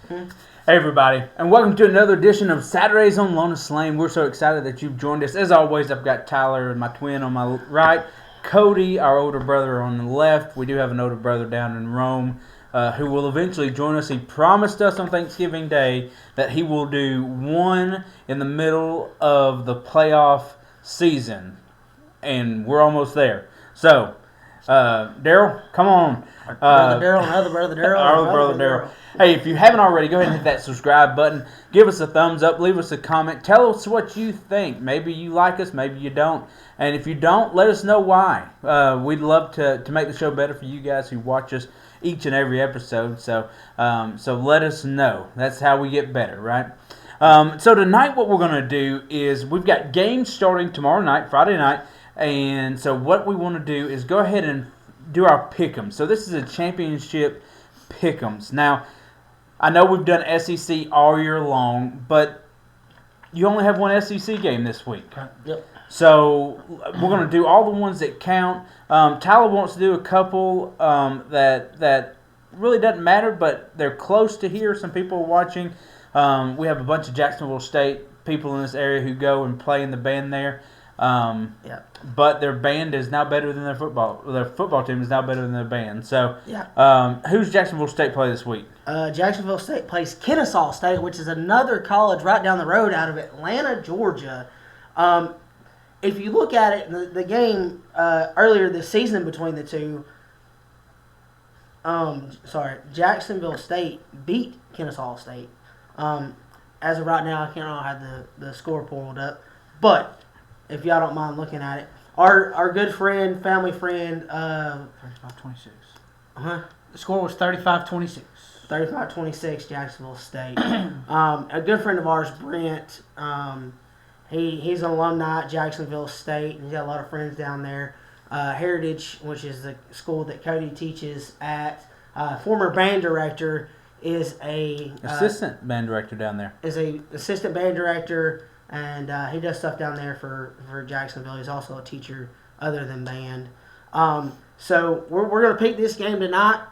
Hey everybody, and welcome to another edition of Saturdays on Lotus Lane. We're so excited that you've joined us. As always, I've got Tyler, my twin, on my right, Cody, our older brother, on the left. We do have an older brother down in Rome who will eventually join us. He promised us on Thanksgiving Day that he will do one in the middle of the playoff season, and we're almost there. So, Daryl, come on. Brother Daryl, another Brother Daryl. Our brother Daryl. Hey, if you haven't already, go ahead and hit that subscribe button. Give us a thumbs up. Leave us a comment. Tell us what you think. Maybe you like us. Maybe you don't. And if you don't, let us know why. We'd love to make the show better for you guys who watch us each and every episode. So let us know. That's how we get better, right? So tonight what we're going to do is we've got games starting tomorrow night, Friday night. And so what we want to do is go ahead and do our pick'ems. So this is a championship pick'ems. Now, I know we've done SEC all year long, but you only have one SEC game this week. Yep. So we're going to do all the ones that count. Tyler wants to do a couple that really doesn't matter, but they're close to here. Some people are watching. We have a bunch of Jacksonville State people in this area who go and play in the band there. But their band is now better than their football. Their football team is now better than their band. So, who's Jacksonville State play this week? Jacksonville State plays Kennesaw State, which is another college right down the road out of Atlanta, Georgia. If you look at it, the game earlier this season between the two, Jacksonville State beat Kennesaw State. As of right now, I can't have the score pulled up, but if y'all don't mind looking at it, our good friend, family friend, 35-26. The score was 35-26. 35-26, Jacksonville State. A good friend of ours, Brent, he's an alumni at Jacksonville State, and he's got a lot of friends down there. Heritage, which is the school that Cody teaches at, former band director, is a assistant band director down there. Is a assistant band director, and he does stuff down there for Jacksonville. He's also a teacher other than band. So we're going to pick this game tonight.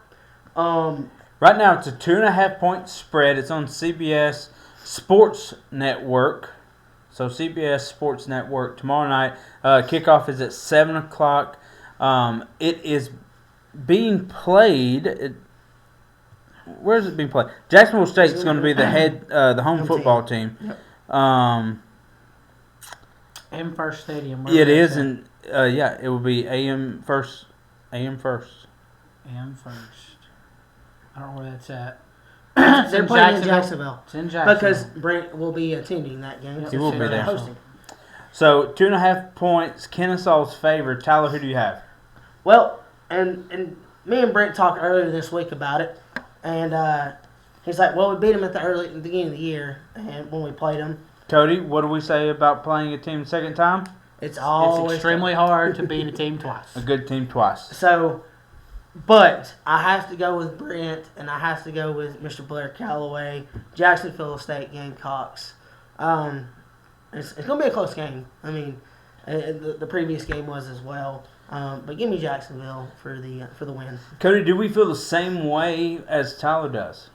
Right now it's a 2.5-point spread. It's on CBS Sports Network. So CBS Sports Network tomorrow night. Kickoff is at 7 o'clock. It is being played. Where is it being played? Jacksonville State is going to be the home football team. Yep. M First Stadium. It is, and it will be AM First. AM First. I don't know where that's at. They're playing in Jacksonville. It's in Jacksonville. Because Brent will be attending that game. He will be there. Hosting. So 2.5 points. Kennesaw's favored. Tyler, who do you have? Well, and me and Brent talked earlier this week about it, and he's like, "Well, we beat them at the beginning of the year, and when we played them." Cody, what do we say about playing a team second time? It's extremely hard to beat a team twice. A good team twice. So, but I have to go with Brent, and I have to go with Mr. Blair Calloway, Jacksonville State Gamecocks. It's going to be a close game. I mean, the previous game was as well. But give me Jacksonville for the win. Cody, do we feel the same way as Tyler does?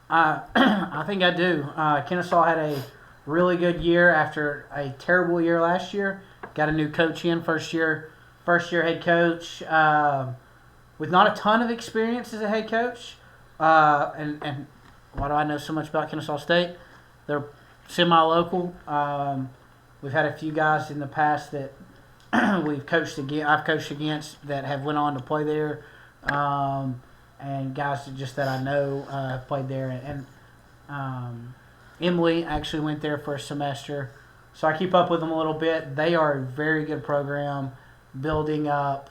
I think I do. Kennesaw had a really good year after a terrible year last year. Got a new coach in, first year head coach, with not a ton of experience as a head coach. And why do I know so much about Kennesaw State? They're semi-local. We've had a few guys in the past that I've coached against that have went on to play there, and guys that I know have played there. And Emily actually went there for a semester, so I keep up with them a little bit. They are a very good program, building up.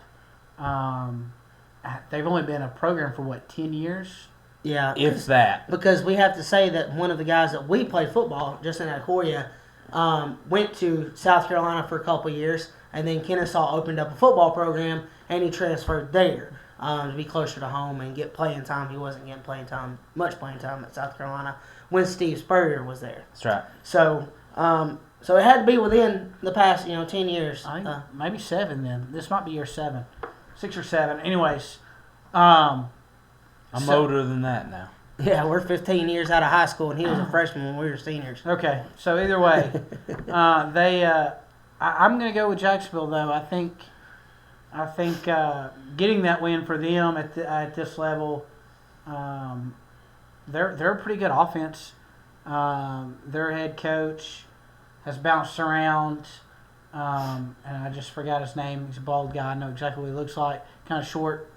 They've only been a program for 10 years? Yeah, if that. Because we have to say that one of the guys that we played football, Justin Akoria, went to South Carolina for a couple of years, and then Kennesaw opened up a football program, and he transferred there to be closer to home and get playing time. He wasn't getting much playing time at South Carolina when Steve Spurrier was there. That's right. So it had to be within the past 10 years. I think maybe 7 then. This might be year 7. 6 or 7. Anyways. I'm older than that now. Yeah, we're 15 years out of high school, and he was a freshman when we were seniors. Okay, so either way, I'm going to go with Jacksonville though. I think getting that win for them at this level, they're a pretty good offense. Their head coach has bounced around, and I just forgot his name. He's a bald guy. I know exactly what he looks like. Kind of short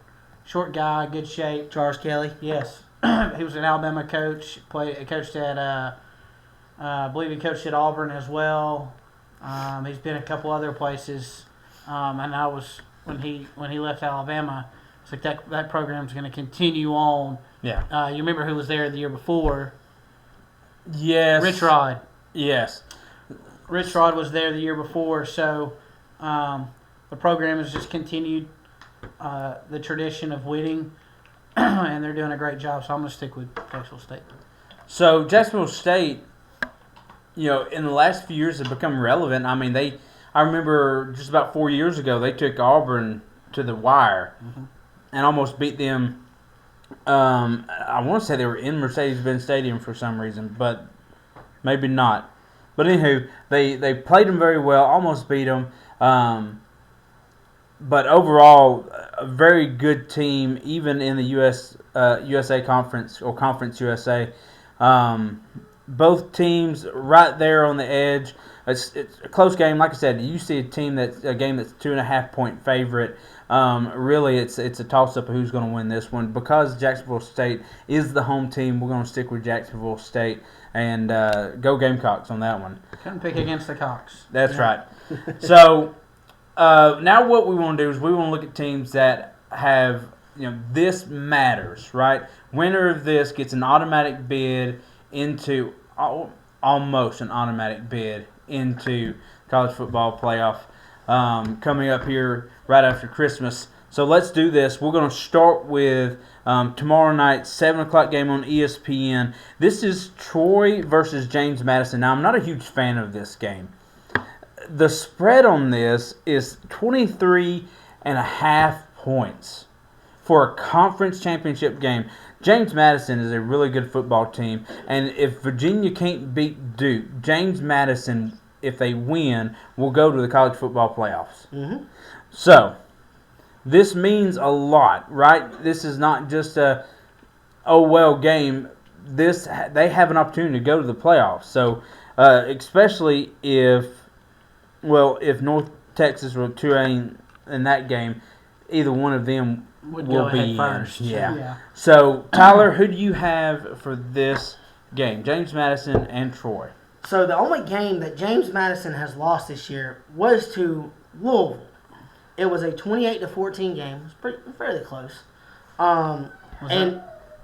guy, good shape. Charles Kelly. Yes, he was an Alabama coach. Coached at I believe he coached at Auburn as well. He's been a couple other places, and I was when he left Alabama. It's like that program's going to continue on. Yeah. You remember who was there the year before? Yes. Rich Rod. Yes. Rich Rod was there the year before, so the program has just continued the tradition of winning, and they're doing a great job. So I'm going to stick with Jacksonville State. So Jacksonville State, in the last few years have become relevant. I mean, I remember just about 4 years ago they took Auburn to the wire and almost beat them. I want to say they were in Mercedes-Benz Stadium for some reason, but maybe not. But anywho, they played them very well, almost beat them. But overall, a very good team, even in the USA Conference or Conference USA. Both teams right there on the edge. It's a close game. Like I said, you see a game that's 2.5 point favorite. Really, it's a toss-up of who's going to win this one. Because Jacksonville State is the home team, we're going to stick with Jacksonville State and go Gamecocks on that one. Couldn't pick against the Cox. That's right. So now what we want to do is we want to look at teams that have, this matters, right? Winner of this gets an automatic bid into, almost an automatic bid into college football playoff coming up here right after Christmas. So let's do this. We're going to start with tomorrow night, 7 o'clock game on ESPN. This is Troy versus James Madison. Now, I'm not a huge fan of this game. The spread on this is 23.5 points for a conference championship game. James Madison is a really good football team, and if Virginia can't beat Duke, James Madison, if they win, will go to the college football playoffs. Mm-hmm. So, this means a lot, right? This is not just a game. They have an opportunity to go to the playoffs. So, especially if North Texas were touring in that game, either one of them will be first. Yeah. So, Tyler, who do you have for this game? James Madison and Troy. So the only game that James Madison has lost this year was to Louisville. It was a 28-14 game. It was fairly close. Was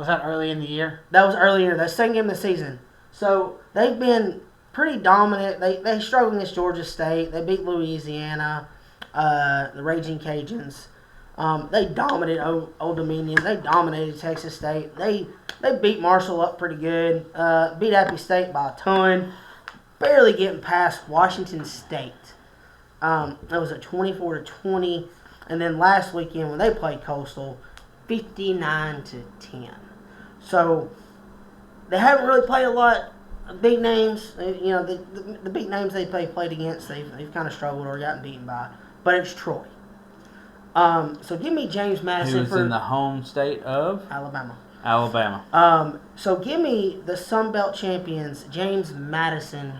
that early in the year? That was earlier. That second game of the season. So they've been pretty dominant. They struggled against Georgia State. They beat Louisiana, the Raging Cajuns. They dominated Old Dominion. They dominated Texas State. They beat Marshall up pretty good. Beat Appy State by a ton. Barely getting past Washington State. It was a 24-20. And then last weekend when they played Coastal, 59-10. So they haven't really played a lot of big names. The big names they played against, they've kind of struggled or gotten beaten by. But it's Troy. So give me James Madison Who's in the home state of? Alabama. So give me the Sunbelt champions, James Madison,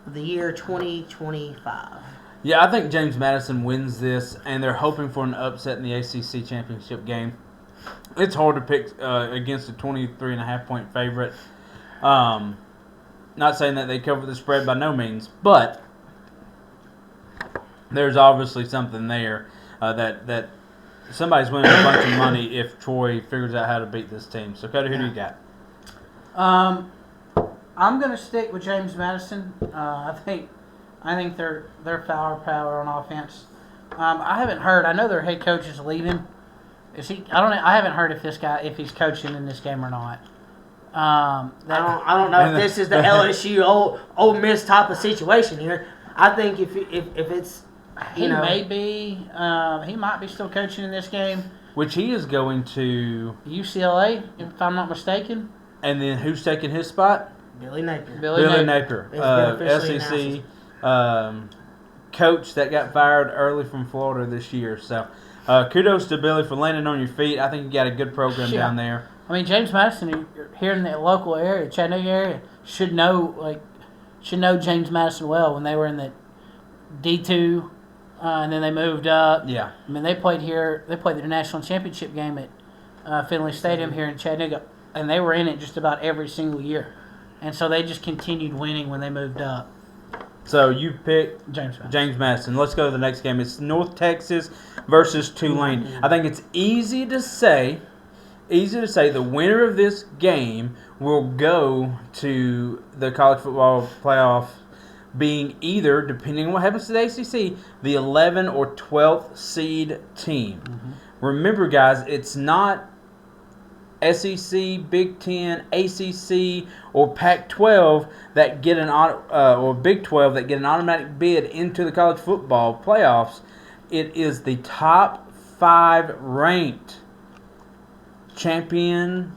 of the year 2025. Yeah, I think James Madison wins this, and they're hoping for an upset in the ACC championship game. It's hard to pick against a 23.5 point favorite. Not saying that they cover the spread by no means, but there's obviously something there that somebody's winning a bunch of money if Troy figures out how to beat this team. So, Cody, who do you got? I'm going to stick with James Madison. I think they're firepower on offense. I haven't heard. I know their head coach is leaving. Is he? I don't know. I haven't heard if he's coaching in this game or not. I don't know if this is the LSU Ole Miss type of situation here. I think if it's He may be. He might be still coaching in this game. Which he is going to UCLA, if I'm not mistaken. And then who's taking his spot? Billy Napier. Billy Napier, SEC coach that got fired early from Florida this year. So kudos to Billy for landing on your feet. I think you got a good program down there. I mean, James Madison here in the local area, Chattanooga area, should know James Madison well when they were in the D2, and then they moved up. Yeah. I mean, they played here. They played the national championship game at Finley Stadium here in Chattanooga, and they were in it just about every single year. And so they just continued winning when they moved up. So you picked James Madison. Let's go to the next game. It's North Texas versus Tulane. I think it's easy to say the winner of this game will go to the college football playoff, being either, depending on what happens to the ACC, the 11th or 12th seed team. Mm-hmm. Remember, guys, it's not SEC, Big Ten, ACC, or Pac-12 that get or Big 12 that get an automatic bid into the college football playoffs. It is the top 5 ranked conference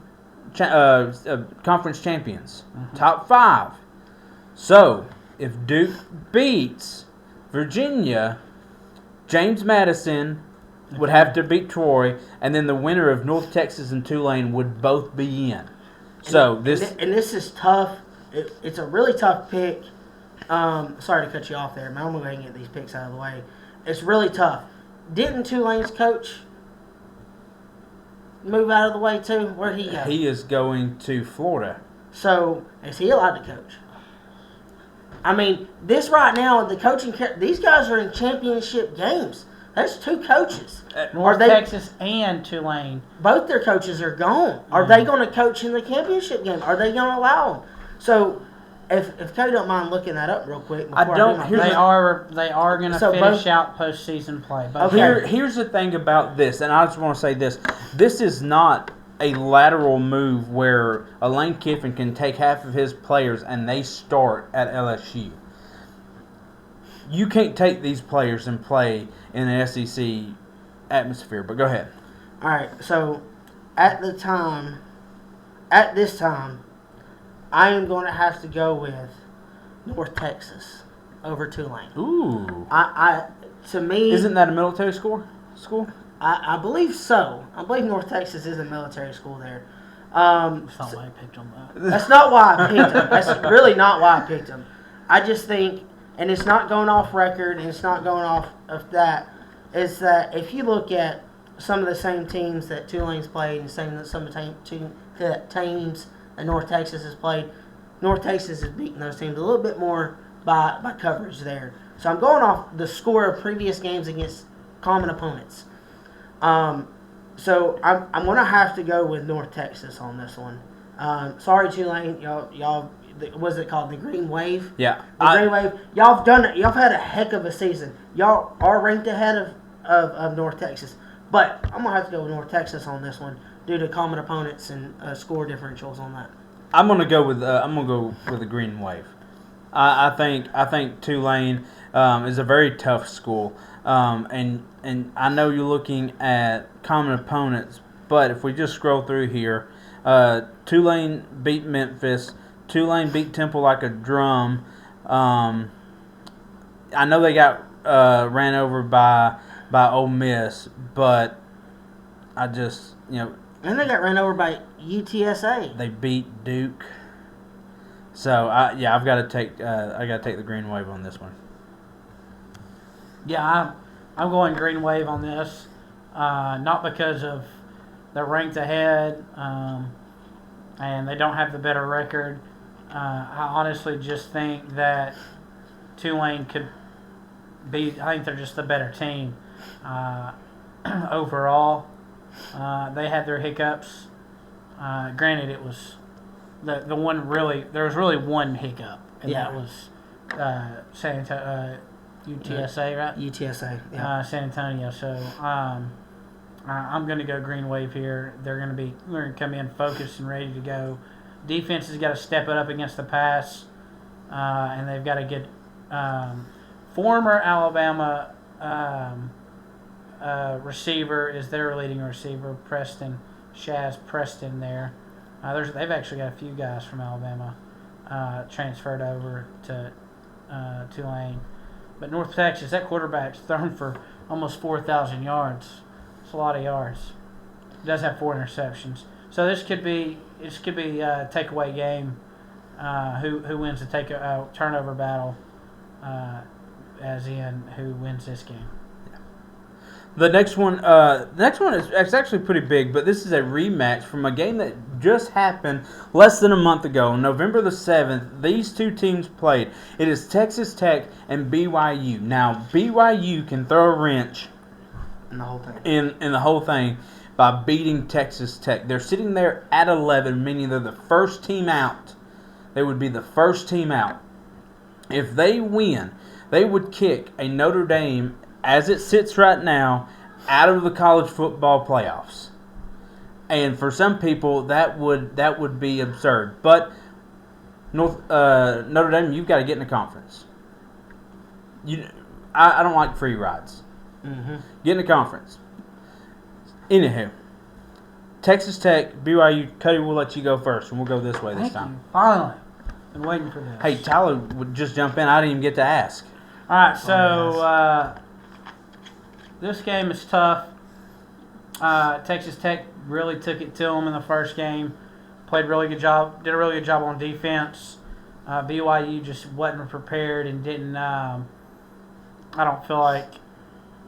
champions. Mm-hmm. Top 5. So if Duke beats Virginia, James Madison would have to beat Troy, and then the winner of North Texas and Tulane would both be in. So this is tough. It's a really tough pick. Sorry to cut you off there, man. I'm going to go ahead and get these picks out of the way. It's really tough. Didn't Tulane's coach move out of the way too? Where'd he go? He is going to Florida. So is he allowed to coach? I mean, this right now, the coaching. These guys are in championship games. There's 2 coaches. North Texas and Tulane. Both their coaches are gone. Are they going to coach in the championship game? Are they going to allow them? So, if Cody don't mind looking that up real quick. They are going to finish out postseason play. Here's the thing about this, and I just want to say this. This is not a lateral move where Lane Kiffin can take half of his players and they start at LSU. You can't take these players and play in an SEC atmosphere, but go ahead. All right, so at this time, I am going to have to go with North Texas over Tulane. Ooh. To me, isn't that a military school? I believe so. I believe North Texas is a military school there. That's not why I picked them. That's not why I picked them. That's really not why I picked them. I just think. And it's not going off record, and it's not going off of that, is that if you look at some of the same teams that Tulane's played and some of the teams that North Texas has played, North Texas has beaten those teams a little bit more by coverage there. So I'm going off the score of previous games against common opponents. So I'm going to have to go with North Texas on this one. Sorry, Tulane, y'all. Was it called the Green Wave? Yeah. The Green Wave. Y'all have done it. Y'all have had a heck of a season. Y'all are ranked ahead of North Texas. But I'm going to have to go with North Texas on this one due to common opponents and score differentials on that. I'm going to go with the Green Wave. I think Tulane is a very tough school. And I know you're looking at common opponents, but if we just scroll through here, Tulane beat Memphis. Tulane beat Temple like a drum. I know they got ran over by Ole Miss, but I just And they got ran over by UTSA. They beat Duke. So I've got to take the Green Wave on this one. Yeah, I'm going Green Wave on this, not because of they're ranked ahead and they don't have the better record. I honestly just think that Tulane could be. I think they're just the better team overall. They had their hiccups. Granted, it was the one really. There was really one hiccup, and that was UTSA, right? UTSA, yeah. San Antonio. So I'm going to go Green Wave here. They're going to come in focused and ready to go. Defense has got to step it up against the pass, and they've got to get former Alabama receiver is their leading receiver, Shaz Preston there. They've actually got a few guys from Alabama transferred over to Tulane. But North Texas, that quarterback's thrown for almost 4,000 yards. It's a lot of yards. He does have 4 interceptions. So this could be a takeaway game. Who wins the turnover battle? As in who wins this game? The next one is it's actually pretty big, but this is a rematch from a game that just happened less than a month ago, November the 7th. These two teams played. It is Texas Tech and BYU. Now, BYU can throw a wrench in the whole thing. In the whole thing by beating Texas Tech. They're sitting there at 11, meaning they're the first team out. They would be the first team out. If they win, they would kick a Notre Dame, as it sits right now, out of the college football playoffs. And for some people, that would be absurd. But Notre Dame, you've got to get in the conference. I don't like free rides. Mm-hmm. Get in the conference. Anywho, Texas Tech, BYU. Cody, we'll let you go first, and we'll go this way this time. Finally. Been waiting for this. Hey, Tyler would just jump in. I didn't even get to ask. All right, so this game is tough. Texas Tech really took it to them in the first game. Did a really good job on defense. BYU just wasn't prepared and didn't. I don't feel like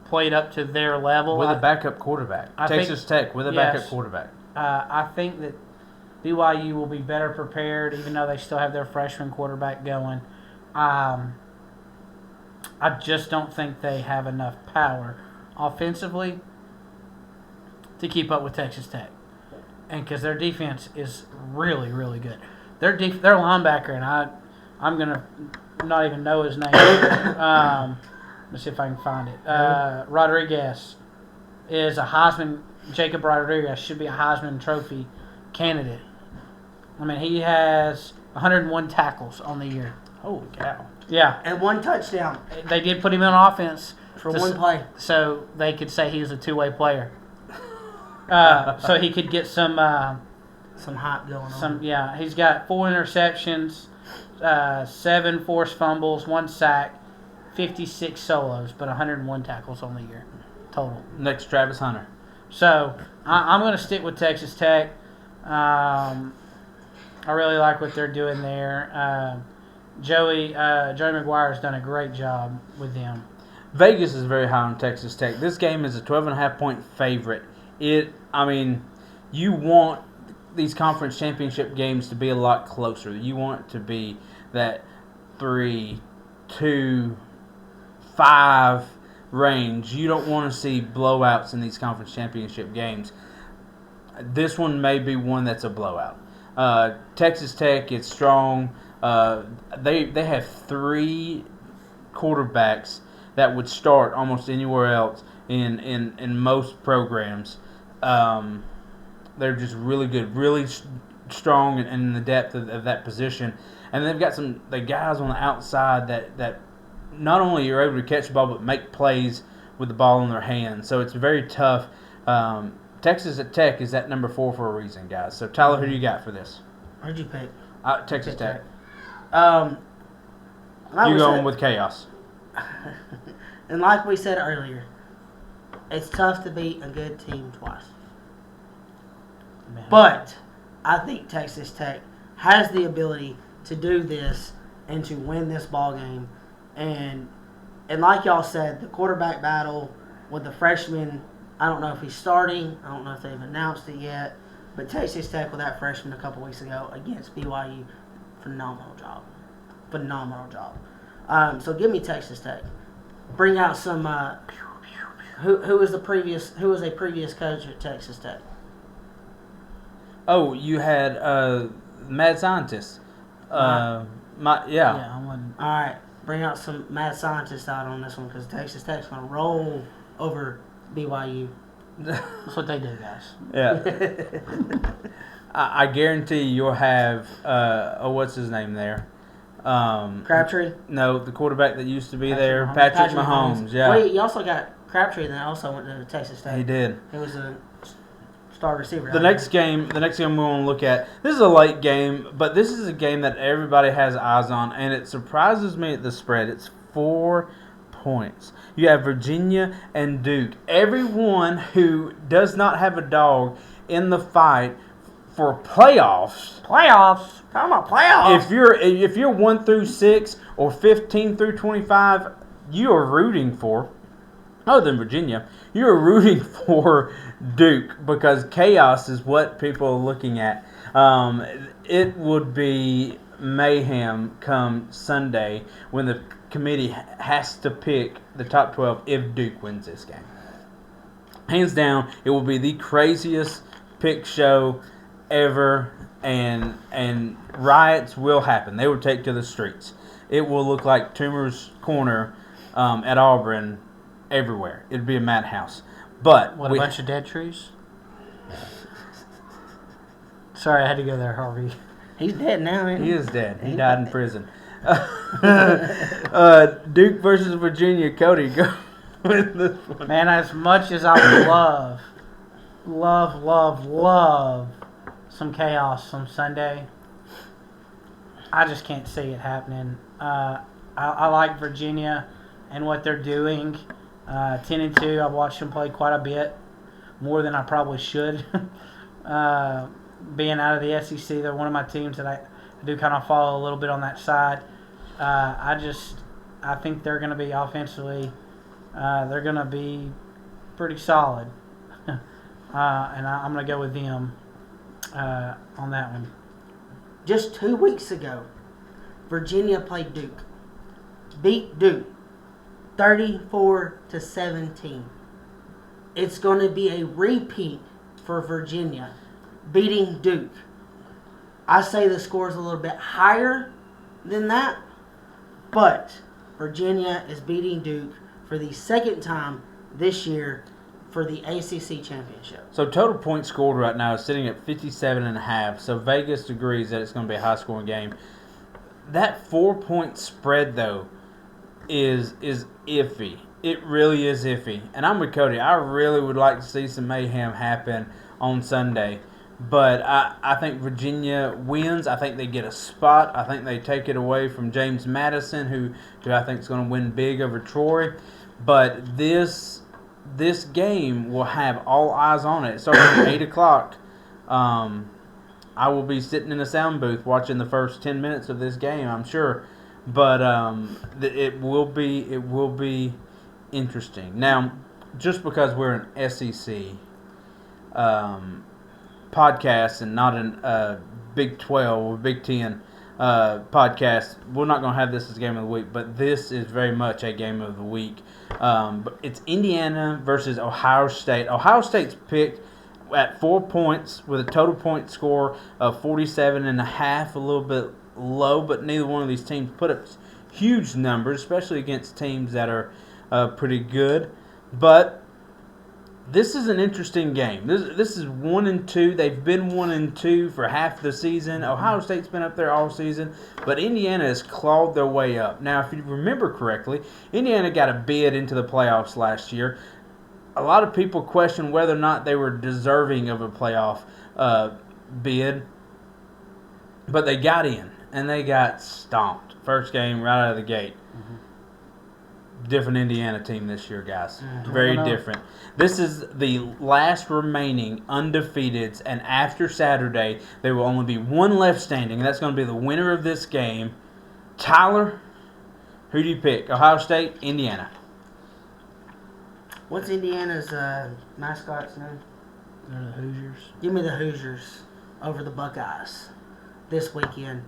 played up to their level. With a backup quarterback. Texas Tech with a backup quarterback. I think that BYU will be better prepared, even though they still have their freshman quarterback going. I just don't think they have enough power offensively to keep up with Texas Tech, and because their defense is really, really good. Their linebacker, and I'm gonna not even know his name. Let's see if I can find it. Rodriguez is a Heisman. Jacob Rodriguez should be a Heisman Trophy candidate. I mean, he has 101 tackles on the year. Holy cow. Yeah. And 1 touchdown. They did put him on offense. For one play. So they could say he was a two-way player. So he could get some hype going on. He's got 4 interceptions, 7 forced fumbles, 1 sack, 56 solos, but 101 tackles on the year total. Next, Travis Hunter. So I'm going to stick with Texas Tech. I really like what they're doing there. Joey McGuire's done a great job with them. Vegas is very high on Texas Tech. This game is a 12.5-point favorite. You want these conference championship games to be a lot closer. You want it to be that 3, 2, 5 range. You don't want to see blowouts in these conference championship games. This one may be one that's a blowout. Texas Tech is strong. They have 3 quarterbacks that would start almost anywhere else in most programs. They're just really good, really strong in the depth of that position. And they've got the guys on the outside that not only are able to catch the ball but make plays with the ball in their hands. So it's very tough. Texas Tech is at number 4 for a reason, guys. So, Tyler, who do you got for this? Who'd you pick? Texas Tech. You going with chaos. And like we said earlier, it's tough to beat a good team twice. Man. But I think Texas Tech has the ability to do this and to win this ball game. And like y'all said, the quarterback battle with the freshman, I don't know if he's starting. I don't know if they've announced it yet. But Texas Tech with that freshman a couple weeks ago against BYU, phenomenal job. So give me Texas Tech. Bring out some. Who was a previous coach at Texas Tech? Oh, you had mad scientist. I'm one. All right, bring out some mad scientists out on this one because Texas Tech's gonna roll over BYU. That's what they do, guys. Yeah. I guarantee you'll have what's his name there? Crabtree. No, the quarterback that used to be Patrick there, Mahomes. Patrick Mahomes. Yeah, Wait, you also got Crabtree that also went to Texas State. he did. He was a star receiver. The next game we want to look at. This is a late game, but this is a game that everybody has eyes on, and it surprises me at the spread. It's 4 points. You have Virginia and Duke. Everyone who does not have a dog in the fight for playoffs. Playoffs. Talking about playoffs. If you're 1 through 6 or 15 through 25, you are rooting for, other than Virginia, you are rooting for Duke because chaos is what people are looking at. It would be mayhem come Sunday when the committee has to pick the top 12 if Duke wins this game. Hands down, it will be the craziest pick show ever, and riots will happen. They will take to the streets. It will look like Toomer's Corner at Auburn everywhere. It'd be a madhouse. But What, a bunch of dead trees? Sorry, I had to go there, Harvey. He's dead now, ain't he? He is dead. He died in prison. Duke versus Virginia. Cody, go with this one. Man, as much as I would love some chaos on Sunday, I just can't see it happening. I like Virginia and what they're doing. 10-2, I've watched them play quite a bit, more than I probably should. Being out of the SEC, they're one of my teams that I do kind of follow a little bit on that side. I think they're going to be offensively, they're going to be pretty solid. And I'm going to go with them on that one. Just 2 weeks ago, Virginia played Duke. Beat Duke 34-17. It's going to be a repeat for Virginia beating Duke. I say the score is a little bit higher than that, but Virginia is beating Duke for the second time this year for the ACC championship. So total points scored right now is sitting at 57.5. So Vegas agrees that it's going to be a high-scoring game. That 4-point spread, though, is iffy. It really is iffy. And I'm with Cody. I really would like to see some mayhem happen on Sunday. But I think Virginia wins. I think they get a spot. I think they take it away from James Madison, who I think is going to win big over Troy. But this game will have all eyes on it. It starts at 8 o'clock. I will be sitting in the sound booth watching the first 10 minutes of this game, I'm sure. But it will be interesting. Now, just because we're an SEC podcast and not an Big 12 or Big 10 podcast, we're not going to have this as game of the week, but this is very much a game of the week. But it's Indiana versus Ohio State. Ohio State's picked at 4 points with a total point score of 47.5, a little bit low, but neither one of these teams put up huge numbers, especially against teams that are pretty good. But this is an interesting game. This is 1-2. They've been 1-2 for half the season. Ohio State's been up there all season, but Indiana has clawed their way up. Now, if you remember correctly, Indiana got a bid into the playoffs last year. A lot of people question whether or not they were deserving of a playoff bid, but they got in, and they got stomped. First game right out of the gate. Different Indiana team this year, guys. Very different. This is the last remaining undefeateds, and after Saturday, there will only be one left standing, and that's going to be the winner of this game. Tyler, who do you pick? Ohio State, Indiana? What's Indiana's mascot's name? They're the Hoosiers. Give me the Hoosiers over the Buckeyes this weekend.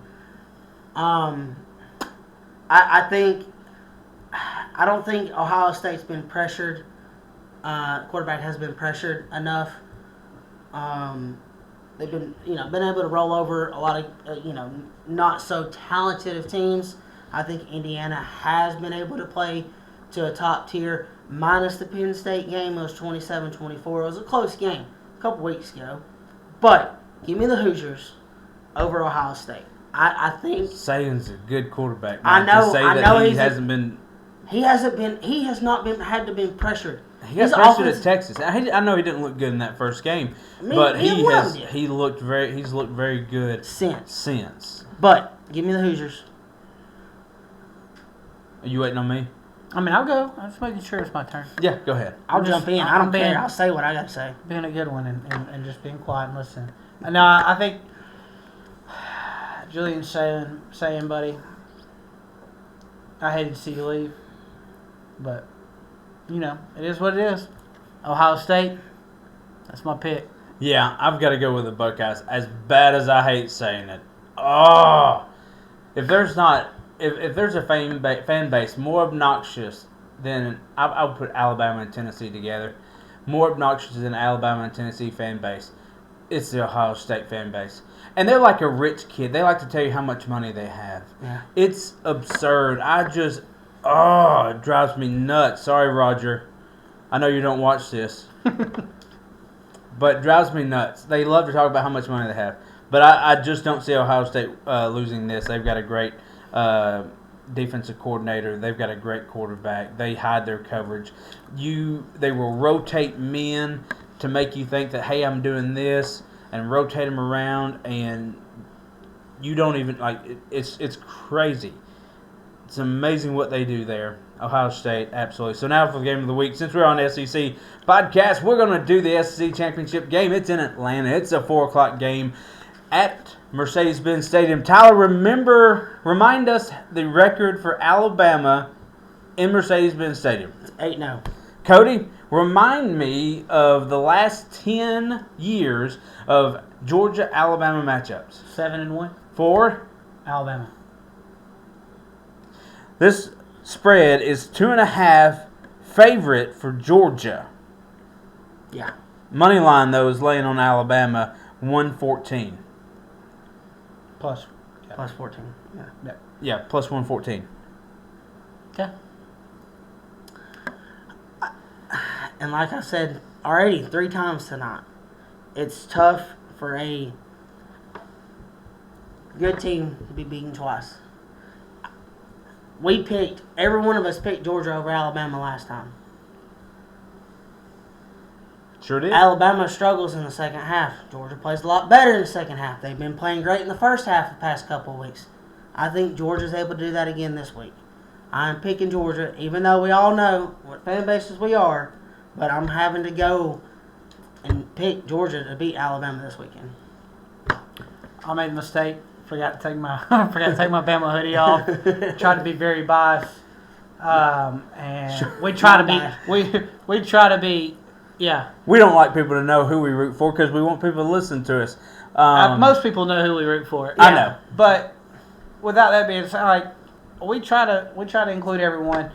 I don't think Ohio State's been pressured. Quarterback has been pressured enough. They've been able to roll over a lot of not so talented of teams. I think Indiana has been able to play to a top tier. Minus the Penn State game, it was 27-24. It was a close game a couple weeks ago. But give me the Hoosiers over Ohio State. I think Saban's a good quarterback. I Man. know. To say I that know he he's hasn't been. He hasn't been. He has not been had to been pressured. He got His pressured offense- at Texas. I know he didn't look good in that first game, Me- but neither he one of has. them did. He's looked very good Since. But give me the Hoosiers. Are you waiting on me? I mean, I'll go. I'm just making sure it's my turn. Yeah, go ahead. I'll I'm jump in. just- I don't I'm care. being- I'll say what I gotta say. Being a good one and just being quiet and listening. No, I think Julian's saying, buddy, I hated to see you leave, but it is what it is. Ohio State, that's my pick. Yeah, I've got to go with the Buckeyes. As bad as I hate saying it, oh, if there's a fan base more obnoxious than I would put Alabama and Tennessee together, more obnoxious than Alabama and Tennessee fan base, it's the Ohio State fan base. And they're like a rich kid. They like to tell you how much money they have. Yeah. It's absurd. It drives me nuts. Sorry, Roger. I know you don't watch this. But it drives me nuts. They love to talk about how much money they have. But I just don't see Ohio State losing this. They've got a great defensive coordinator. They've got a great quarterback. They hide their coverage. They will rotate men to make you think that, hey, I'm doing this, and rotate them around, and you don't even it's crazy. It's amazing what they do there. Ohio State, absolutely. So now for the game of the week. Since we're on SEC podcast, we're going to do the SEC championship game. It's in Atlanta. It's a 4 o'clock game at Mercedes-Benz Stadium. Tyler, remind us the record for Alabama in Mercedes-Benz Stadium. 8-0. Cody, remind me of the last 10 years of Georgia-Alabama matchups. 7-1, For Alabama. this spread is 2.5 favorite for Georgia. Yeah. Money line, though, is laying on Alabama 114. Plus. Plus 14. Yeah. Yeah, plus 114. Okay. And like I said already 3 times tonight, it's tough for a good team to be beaten twice. Every one of us picked Georgia over Alabama last time. Sure did. Alabama struggles in the second half. Georgia plays a lot better in the second half. They've been playing great in the first half the past couple of weeks. I think Georgia's able to do that again this week. I'm picking Georgia, even though we all know what fan bases we are, but I'm having to go and pick Georgia to beat Alabama this weekend. I made a mistake. Forgot to take my Bama hoodie off. Tried to be very biased, and we try to be. Yeah. We don't like people to know who we root for because we want people to listen to us. Most people know who we root for. I know. But without that being said, we try to include everyone.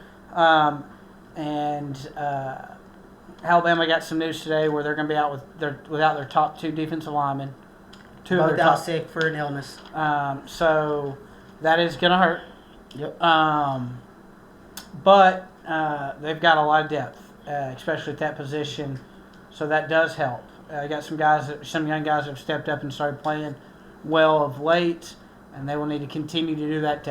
And Alabama got some news today where they're going to be out without their top 2 defensive linemen. Both out sick for an illness. So that is going to hurt. Yep. But they've got a lot of depth, especially at that position. So that does help. I got some young guys that have stepped up and started playing well of late, and they will need to continue to do that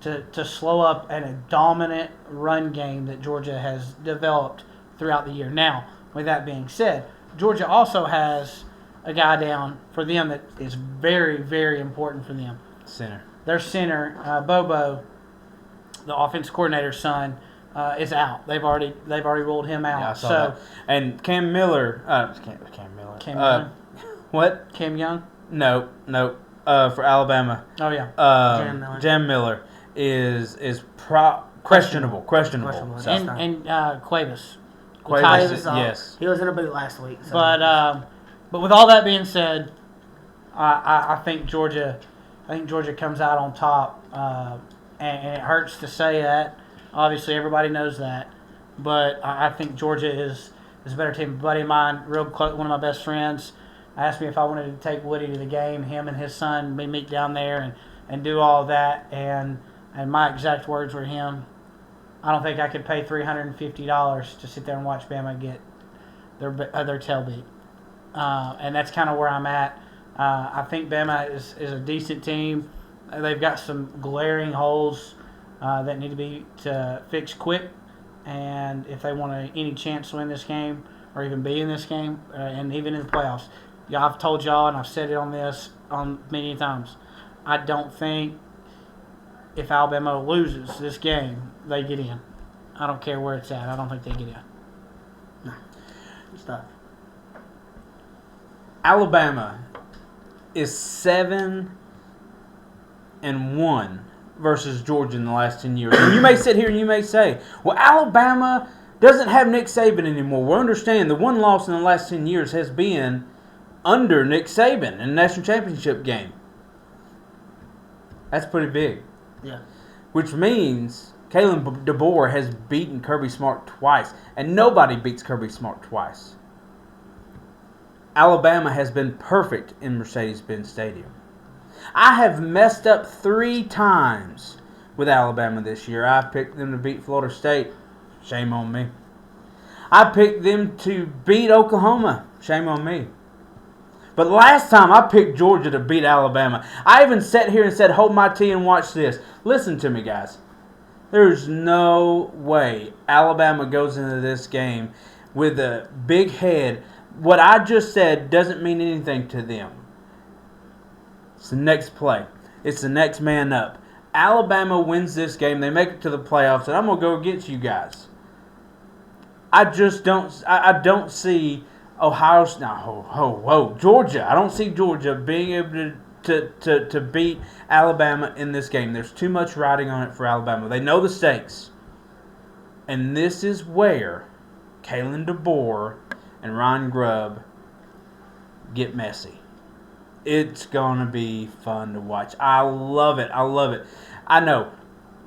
to slow up at a dominant run game that Georgia has developed throughout the year. Now, with that being said, Georgia also has a guy down for them that is very, very important for them. Center. Their center, Bobo, the offense coordinator's son, is out. They've already ruled him out. Yeah, I saw that. And Cam Miller. Cam Young. What? Cam Young? No. For Alabama. Oh yeah. Jam Miller is questionable. So. And Cuevas. Cuevas, yes. He was in a boot last week. So. But with all that being said, I think Georgia comes out on top, and it hurts to say that. Obviously, everybody knows that, but I think Georgia is a better team. A buddy of mine, real close, one of my best friends, asked me if I wanted to take Woody to the game. Him and his son, we meet down there and do all of that. And my exact words were to him, I don't think I could pay $350 to sit there and watch Bama get their tail beat. And that's kind of where I'm at. I think Bama is a decent team. They've got some glaring holes that need to be fixed quick. And if they want any chance to win this game or even be in this game and even in the playoffs, I've told y'all and I've said it on many times. I don't think if Alabama loses this game, they get in. I don't care where it's at. I don't think they get in. No. It's tough. Alabama is 7-1 versus Georgia in the last 10 years. And you may sit here and you may say, well, Alabama doesn't have Nick Saban anymore. Well, understand the one loss in the last 10 years has been under Nick Saban in the national championship game. That's pretty big. Yeah. Which means Kalen DeBoer has beaten Kirby Smart twice. And nobody beats Kirby Smart twice. Alabama has been perfect in Mercedes-Benz Stadium. I have messed up 3 times with Alabama this year. I picked them to beat Florida State. Shame on me. I picked them to beat Oklahoma. Shame on me. But last time I picked Georgia to beat Alabama. I even sat here and said, hold my tea and watch this. Listen to me, guys. There's no way Alabama goes into this game with a big head. What I just said doesn't mean anything to them. It's the next play. It's the next man up. Alabama wins this game. They make it to the playoffs, and I'm going to go against you guys. I just don't. I don't see Ohio. No, Georgia. I don't see Georgia being able to beat Alabama in this game. There's too much riding on it for Alabama. They know the stakes, and this is where Kalen DeBoer and Ryan Grubb get messy. It's going to be fun to watch. I love it. I love it. I know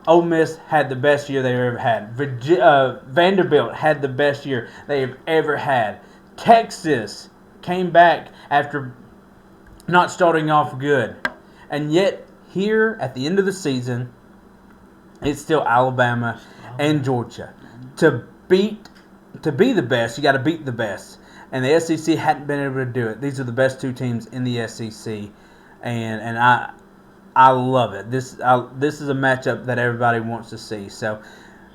Ole Miss had the best year they've ever had. Vanderbilt had the best year they've ever had. Texas came back after not starting off good. And yet, here at the end of the season, it's still Alabama and Georgia. To be the best, you got to beat the best. And the SEC hadn't been able to do it. These are the best 2 teams in the SEC, and I love it. This is a matchup that everybody wants to see. So,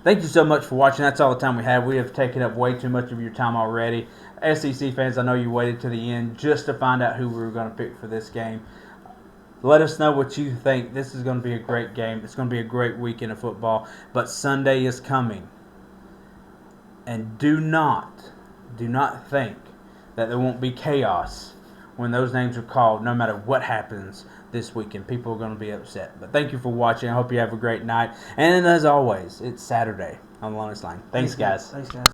thank you so much for watching. That's all the time we have. We have taken up way too much of your time already. SEC fans, I know you waited to the end just to find out who we were going to pick for this game. Let us know what you think. This is going to be a great game. It's going to be a great weekend of football. But Sunday is coming, and do not think that there won't be chaos when those names are called, no matter what happens this weekend. People are going to be upset. But thank you for watching. I hope you have a great night. And as always, it's Saturday on the Longest Line. Thanks, guys. Thanks, guys.